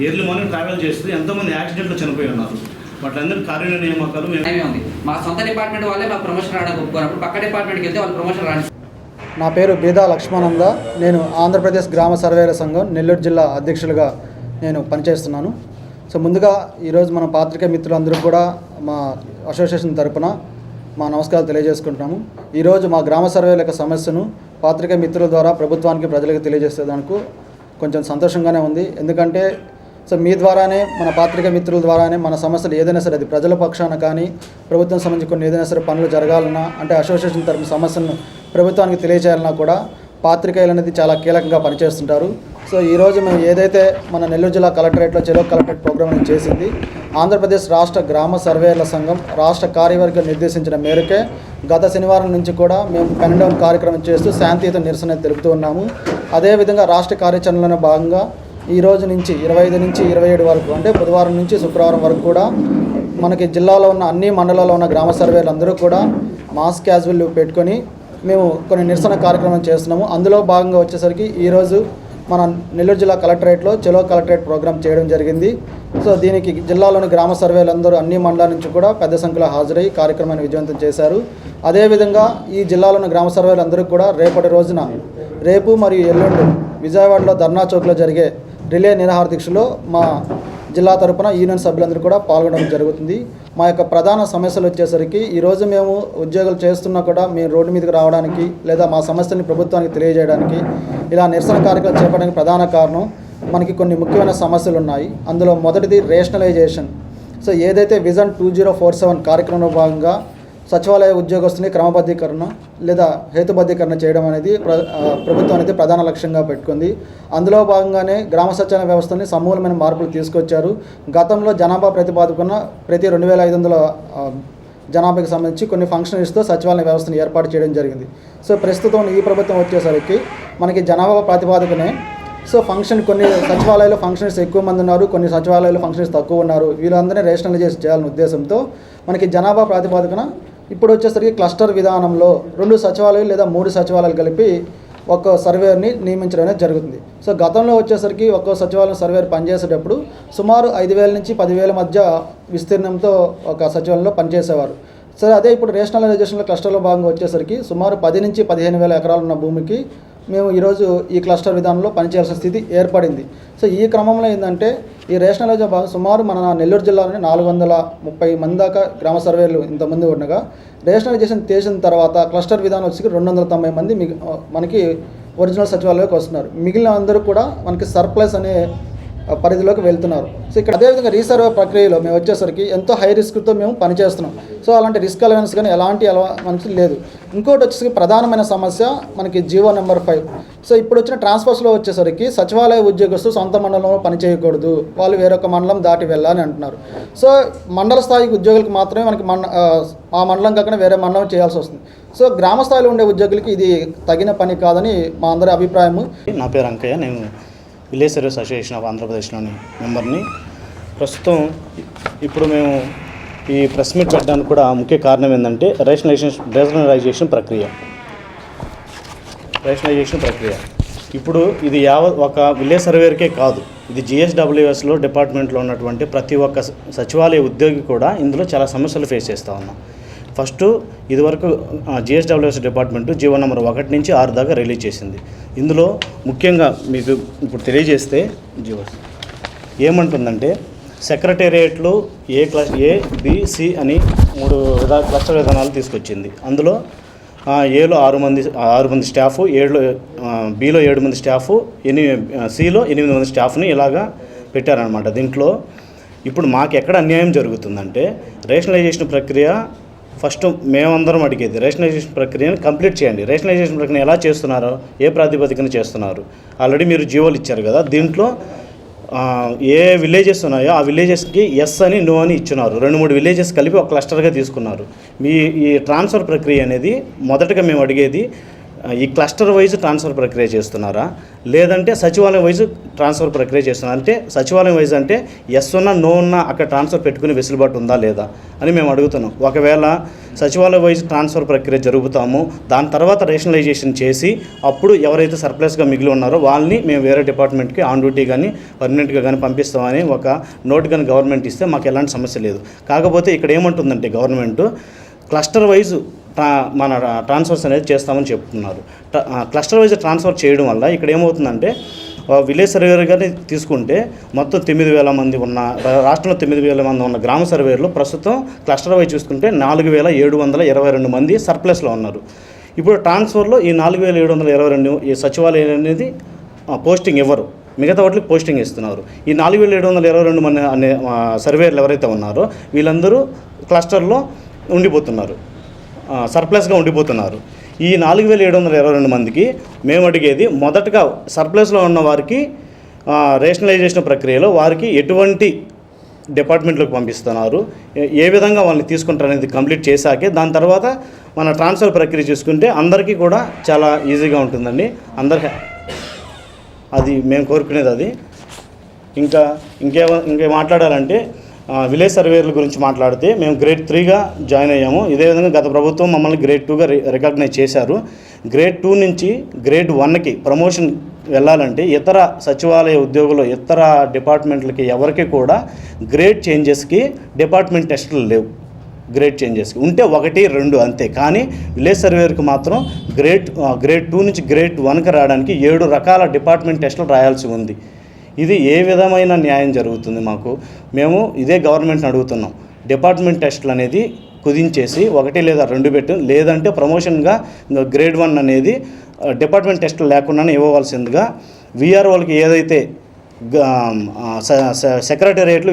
Early morning travel చేస్తూ ఎంతోమంది యాక్సిడెంట్లో చనిపోయి ఉన్నారు. వాటిలందరూ కార్యాలయ నియామకాలు ఉంది. మా సొంత డిపార్ట్మెంట్ వాళ్ళే మాకు ప్రమోషన్ రావడానికి ఒప్పుకున్నప్పుడు పక్క డిపార్ట్మెంట్కి వెళ్తే వాళ్ళు ప్రమోషన్ రాని. నా పేరు బీదా లక్ష్మణంద. నేను ఆంధ్రప్రదేశ్ గ్రామ సర్వేల సంఘం నెల్లూరు జిల్లా అధ్యక్షులుగా నేను పనిచేస్తున్నాను. సో ముందుగా ఈరోజు మన పాత్రికేయ మిత్రులందరూ కూడా మా అసోసియేషన్ తరపున మా నమస్కారాలు తెలియజేసుకుంటున్నాము. ఈరోజు మా గ్రామ సర్వేల యొక్క సమస్యను పాత్రికేయ మిత్రుల ద్వారా ప్రభుత్వానికి ప్రజలకు తెలియజేసేదానికి కొంచెం సంతోషంగానే ఉంది. ఎందుకంటే సో మీ ద్వారానే, మన పాత్రికేయ మిత్రుల ద్వారానే మన సమస్యలు ఏదైనా సరే, అది ప్రజల పక్షాన కానీ ప్రభుత్వం సంబంధించి కొన్ని ఏదైనా సరే పనులు జరగాలన్నా, అంటే అసోసియేషన్ తరపున సమస్యలను ప్రభుత్వానికి తెలియజేయాలన్నా కూడా పాత్రికేయులు అనేది చాలా కీలకంగా పనిచేస్తుంటారు. సో ఈరోజు మేము ఏదైతే మన నెల్లూరు జిల్లా కలెక్టరేట్లో చెలో కలెక్టరేట్ ప్రోగ్రామ్ చేసింది, ఆంధ్రప్రదేశ్ రాష్ట్ర గ్రామ సర్వేల సంఘం రాష్ట్ర కార్యవర్గం నిర్దేశించిన మేరకే గత శనివారం నుంచి కూడా మేము పెన్ డౌన్ కార్యక్రమం చేస్తూ శాంతియుత నిరసన తెలుపుతూ ఉన్నాము. అదేవిధంగా రాష్ట్ర కార్యాచరణలో భాగంగా ఈ రోజు నుంచి 25 నుంచి 27 వరకు, అంటే బుధవారం నుంచి శుక్రవారం వరకు కూడా మనకి జిల్లాలో ఉన్న అన్ని మండలాల్లో ఉన్న గ్రామ సర్వేలు అందరూ కూడా మాస్ క్యాజువల్ పెట్టుకొని మేము కొన్ని నిరసన కార్యక్రమం చేస్తున్నాము. అందులో భాగంగా వచ్చేసరికి ఈరోజు మన నెల్లూరు జిల్లా కలెక్టరేట్లో చెలో కలెక్టరేట్ ప్రోగ్రాం చేయడం జరిగింది. సో దీనికి జిల్లాలోని గ్రామ సర్వేలందరూ అన్ని మండలాల నుంచి కూడా పెద్ద సంఖ్యలో హాజరై కార్యక్రమాన్ని విజయవంతం చేశారు. అదేవిధంగా ఈ జిల్లాలోని గ్రామ సర్వేలందరూ కూడా రేపటి రోజున, రేపు మరియు ఎల్లుండి విజయవాడలో ధర్నా చౌక్లో జరిగే రిలే నిరాహార దీక్షలో మా జిల్లా తరపున యూనియన్ సభ్యులందరూ కూడా పాల్గొనడం జరుగుతుంది. మా యొక్క ప్రధాన సమస్యలు వచ్చేసరికి ఈరోజు మేము ఉద్యోగాలు చేస్తున్నా కూడా మేము రోడ్డు మీదకి రావడానికి లేదా మా సమస్యల్ని ప్రభుత్వానికి తెలియజేయడానికి, ఇలా నిరసన కార్యక్రమం చేపట్టడానికి ప్రధాన కారణం మనకి కొన్ని ముఖ్యమైన సమస్యలు ఉన్నాయి. అందులో మొదటిది రేషనలైజేషన్. సో ఏదైతే విజన్ 2047 కార్యక్రమంలో భాగంగా సచివాలయ ఉద్యోగస్తుని క్రమబద్ధీకరణ లేదా హేతుబద్ధీకరణ చేయడం అనేది ప్రభుత్వం అనేది ప్రధాన లక్ష్యంగా పెట్టుకుంది. అందులో భాగంగానే గ్రామ సచివాలయ వ్యవస్థని సమూలమైన మార్పులు తీసుకొచ్చారు. గతంలో జనాభా ప్రతిపాదకున్న ప్రతి 2500 జనాభాకి సంబంధించి కొన్ని ఫంక్షనరీస్తో సచివాలయ వ్యవస్థను ఏర్పాటు చేయడం జరిగింది. సో ప్రస్తుతం ఈ ప్రభుత్వం వచ్చేసరికి మనకి జనాభా ప్రాతిపాదికనే సో కొన్ని సచివాలయాల్లో ఫంక్షనరీస్ ఎక్కువ మంది ఉన్నారు, కొన్ని సచివాలయాల్లో ఫంక్షనరీస్ తక్కువ ఉన్నారు. వీళ్ళందరినీ రేషనలైజేషన్ చేయాలనే ఉద్దేశంతో మనకి జనాభా ప్రాతిపాదికన ఇప్పుడు వచ్చేసరికి క్లస్టర్ విధానంలో 2 సచివాలయాలు లేదా 3 సచివాలయాలు కలిపి ఒక సర్వేని నియమించడం అనేది జరుగుతుంది. సో గతంలో వచ్చేసరికి ఒక్కో సచివాలయం సర్వేర్ పనిచేసేటప్పుడు సుమారు 5,000 నుంచి 10,000 మధ్య విస్తీర్ణంతో ఒక సచివాలయంలో పనిచేసేవారు. సరే, అదే ఇప్పుడు రేషనలైజేషన్లో క్లస్టర్లో భాగంగా వచ్చేసరికి సుమారు 10 నుంచి 15,000 ఎకరాలు ఉన్న భూమికి మేము ఈరోజు ఈ క్లస్టర్ విధానంలో పనిచేయాల్సిన స్థితి ఏర్పడింది. సో ఈ క్రమంలో ఏంటంటే ఈ రేషనలైజేషన్ భాగం సుమారు మన నెల్లూరు జిల్లాలోని 430 మంది దాకా గ్రామ సర్వేలు ఇంతమంది ఉండగా, రేషనలైజేషన్ చేసిన తర్వాత క్లస్టర్ విధానం వచ్చి 290 మంది మనకి ఒరిజినల్ సచివాలయంలోకి వస్తున్నారు. మిగిలిన అందరూ కూడా మనకి సర్ప్లస్ అనే పరిధిలోకి వెళ్తున్నారు. సో ఇక్కడ అదేవిధంగా రీసర్వే ప్రక్రియలో మేము వచ్చేసరికి ఎంతో హై రిస్క్తో మేము పనిచేస్తున్నాం. సో అలాంటి రిస్క్ అలవెన్స్ కానీ ఎలాంటి అలవెన్స్ లేదు. ఇంకోటి వచ్చేసరికి ప్రధానమైన సమస్య మనకి జీవో నెంబర్ 5. సో ఇప్పుడు వచ్చిన ట్రాన్స్ఫర్స్లో వచ్చేసరికి సచివాలయ ఉద్యోగస్తులు సొంత మండలంలో పనిచేయకూడదు, వాళ్ళు వేరొక మండలం దాటి వెళ్ళాలని అంటున్నారు. సో మండల స్థాయి ఉద్యోగులకు మాత్రమే మనకి ఆ మండలం కాకుండా వేరే మండలం చేయాల్సి వస్తుంది. సో గ్రామ స్థాయిలో ఉండే ఉద్యోగులకి ఇది తగిన పని కాదని మా అందరి అభిప్రాయము. నా పేరు అంకయ్య, నేను విలేజ్ సర్వీస్ అసోసియేషన్ ఆఫ్ ఆంధ్రప్రదేశ్లోని మెంబర్ని. ప్రస్తుతం ఇప్పుడు మేము ఈ ప్రెస్ మీట్ పెట్టడానికి కూడా ముఖ్య కారణం ఏంటంటే రేషనలైజేషన్ ప్రక్రియ. ఇప్పుడు ఇది ఒక విలేజ్ సర్వేర్కే కాదు, ఇది GSWSలో డిపార్ట్మెంట్లో ఉన్నటువంటి ప్రతి ఒక్క సచివాలయ ఉద్యోగి కూడా ఇందులో చాలా సమస్యలు ఫేస్ చేస్తూ ఉన్నాం. ఫస్ట్ ఇదివరకు GSWS డిపార్ట్మెంటు జీవో నెంబర్ 1 నుంచి 6 దాకా రిలీజ్ చేసింది. ఇందులో ముఖ్యంగా మీకు ఇప్పుడు తెలియజేస్తే జీవో ఏమంటుందంటే, సెక్రటేరియట్లు A, B, C అని 3 క్లస్టర్ విధానాలు తీసుకొచ్చింది. అందులో Aలో 6 మంది స్టాఫ్, Bలో 7 మంది స్టాఫ్, Cలో 8 మంది స్టాఫ్ని ఇలాగా పెట్టారనమాట. దీంట్లో ఇప్పుడు మాకు ఎక్కడ అన్యాయం జరుగుతుందంటే, రేషనలైజేషన్ ప్రక్రియ ఫస్ట్ మేమందరం అడిగేది రేషనలైజేషన్ ప్రక్రియను కంప్లీట్ చేయండి. రేషనలైజేషన్ ప్రక్రియ ఎలా చేస్తున్నారో, ఏ ప్రాతిపదికన చేస్తున్నారు, ఆల్రెడీ మీరు జీవోలు ఇచ్చారు కదా, దీంట్లో ఏ విలేజెస్ ఉన్నాయో ఆ విలేజెస్కి ఎస్ అని నో అని ఇచ్చినారు. 2-3 విలేజెస్ కలిపి ఒక క్లస్టర్గా తీసుకున్నారు. ఈ ట్రాన్స్ఫర్ ప్రక్రియ అనేది మొదటగా మేము అడిగేది ఈ క్లస్టర్ వైజ్ ట్రాన్స్ఫర్ ప్రక్రియ చేస్తున్నారా, లేదంటే సచివాలయం వైజ్ ట్రాన్స్ఫర్ ప్రక్రియ చేస్తున్నారా? అంటే సచివాలయం వైజ్ అంటే ఎస్ ఉన్నా నో ఉన్నా అక్కడ ట్రాన్స్ఫర్ పెట్టుకునే వెసులుబాటు ఉందా లేదా అని మేము అడుగుతున్నాం. ఒకవేళ సచివాలయం వైజ్ ట్రాన్స్ఫర్ ప్రక్రియ జరుగుతాము, దాని తర్వాత రేషనలైజేషన్ చేసి అప్పుడు ఎవరైతే సర్ప్లస్గా మిగిలి ఉన్నారో వాళ్ళని మేము వేరే డిపార్ట్మెంట్కి ఆన్ డ్యూటీ కానీ పర్మనెంట్గా కానీ పంపిస్తామని ఒక నోట్ కానీ గవర్నమెంట్ ఇస్తే మాకు ఎలాంటి సమస్య లేదు. కాకపోతే ఇక్కడ ఏమంటుందంటే గవర్నమెంట్ క్లస్టర్ వైజ్ మన ట్రాన్స్ఫర్స్ అనేది చేస్తామని చెప్తున్నారు. క్లస్టర్ వైజ్ ట్రాన్స్ఫర్ చేయడం వల్ల ఇక్కడ ఏమవుతుందంటే విలేజ్ సర్వేయర్ కానీ తీసుకుంటే మొత్తం 9,000 మంది ఉన్న రాష్ట్రంలో 9,000 మంది ఉన్న గ్రామ సర్వేయర్లు ప్రస్తుతం క్లస్టర్ వైజ్ చూసుకుంటే 4,722 మంది సర్ప్లస్లో ఉన్నారు. ఇప్పుడు ట్రాన్స్ఫర్లో ఈ 4,722 ఈ సచివాలయం అనేది పోస్టింగ్ ఇవ్వరు, మిగతా వాటికి పోస్టింగ్ ఇస్తున్నారు. ఈ 4,722 మంది అనే సర్వేయర్లు ఎవరైతే ఉన్నారో వీళ్ళందరూ క్లస్టర్లో ఉండిపోతున్నారు, సర్ప్లస్గా ఉండిపోతున్నారు. ఈ 4,722 మందికి మేము అడిగేది మొదటగా సర్ప్లస్లో ఉన్న వారికి రేషనలైజేషన్ ప్రక్రియలో వారికి ఎటువంటి డిపార్ట్మెంట్లోకి పంపిస్తున్నారు, ఏ విధంగా వాళ్ళని తీసుకుంటారు అనేది కంప్లీట్ చేశాకే దాని తర్వాత మన ట్రాన్స్ఫర్ ప్రక్రియ చూసుకుంటే అందరికీ కూడా చాలా ఈజీగా ఉంటుందండి. అందరికీ అది మేము కోరుకునేది అది. ఇంకే మాట్లాడాలంటే విలేజ్ సర్వేయర్ల గురించి మాట్లాడితే మేము గ్రేడ్ 3గా జాయిన్ అయ్యాము. ఇదే విధంగా గత ప్రభుత్వం మమ్మల్ని గ్రేడ్ 2గా రికగ్నైజ్ చేశారు. గ్రేడ్ 2 నుంచి గ్రేడ్ 1కి ప్రమోషన్ వెళ్ళాలంటే ఇతర సచివాలయ ఉద్యోగులు ఇతర డిపార్ట్మెంట్లకి ఎవరికి కూడా గ్రేడ్ చేంజెస్కి డిపార్ట్మెంట్ టెస్టులు లేవు. గ్రేడ్ చేంజెస్కి ఉంటే 1, 2 అంతే. కానీ విలేజ్ సర్వేయర్కి మాత్రం గ్రేడ్ 2 నుంచి గ్రేడ్ 1కి రావడానికి 7 రకాల డిపార్ట్మెంట్ టెస్టులు రాయాల్సి ఉంది. ఇది ఏ విధమైన న్యాయం జరుగుతుంది మాకు? మేము ఇదే గవర్నమెంట్ని అడుగుతున్నాం. డిపార్ట్మెంట్ టెస్టులు అనేది కుదించేసి 1 లేదా 2 పెట్టు, లేదంటే ప్రమోషన్గా గ్రేడ్ 1 అనేది డిపార్ట్మెంట్ టెస్టులు లేకుండానే ఇవ్వవలసిందిగా వీఆర్ఓలకి ఏదైతే సెక్రటేరియట్లు